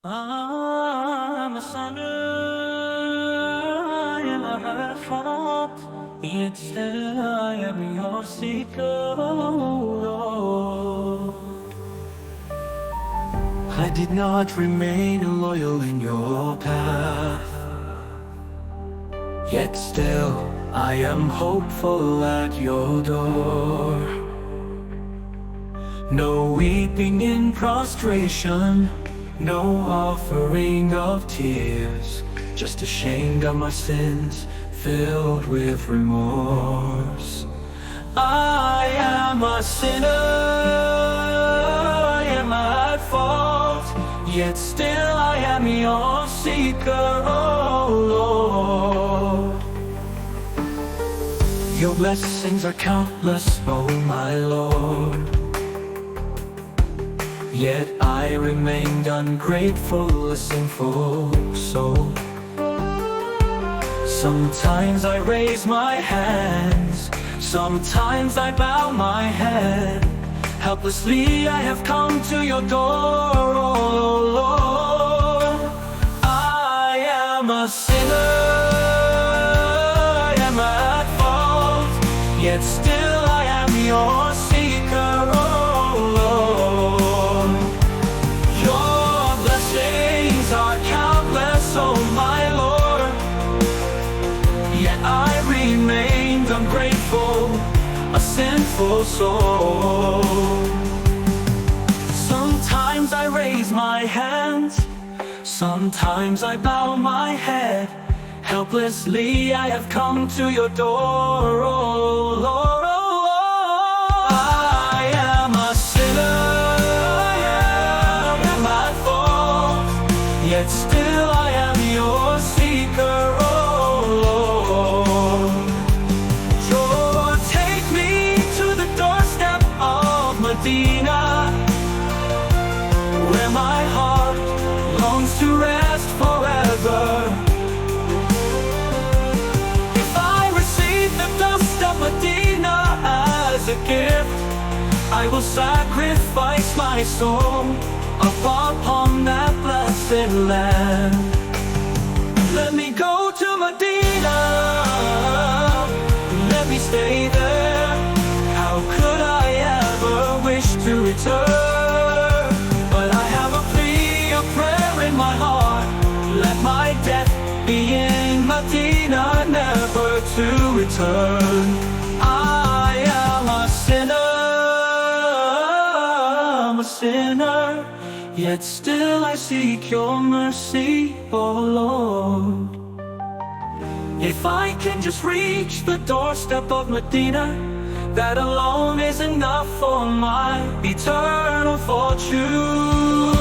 I'm a sinner, I am a heartfelt, yet still I am your seeker, oh Lord. I did not remain loyal in your path, yet still I am hopeful at your door. No weeping in prostration, no offering of tears, just ashamed of my sins, filled with remorse. I am a sinner, I am at fault, yet still I am your seeker, oh Lord. Your blessings are countless, oh my Lord, yet I remained ungrateful, a sinful soul. Sometimes I raise my hands, sometimes I bow my head. Helplessly I have come to your door, oh Lord. I am a sinner, I am at fault, yet still I am your seeker, oh Lord. Your blessings are countless, oh my Lord, yet I remained ungrateful, a sinful soul. Sometimes I raise my hands, sometimes I bow my head. Helplessly I have come to your door, oh Lord. I am a sinner, I am at fault, yet still I am your seeker, oh Lord. Lord, take me to the doorstep of Madinah, where my heart longs to rest forever. If I receive the dust of Madinah as a gift, I will sacrifice my soul upon that blessed land. Let me go to Madinah, let me stay there. How could I ever wish to return? But I have a plea, a prayer in my heart. Let my death be in Madinah, never to return. I am a sinner, I'm a sinner, yet still I seek your mercy, oh Lord. If I can just reach the doorstep of Medina, that alone is enough for my eternal fortune.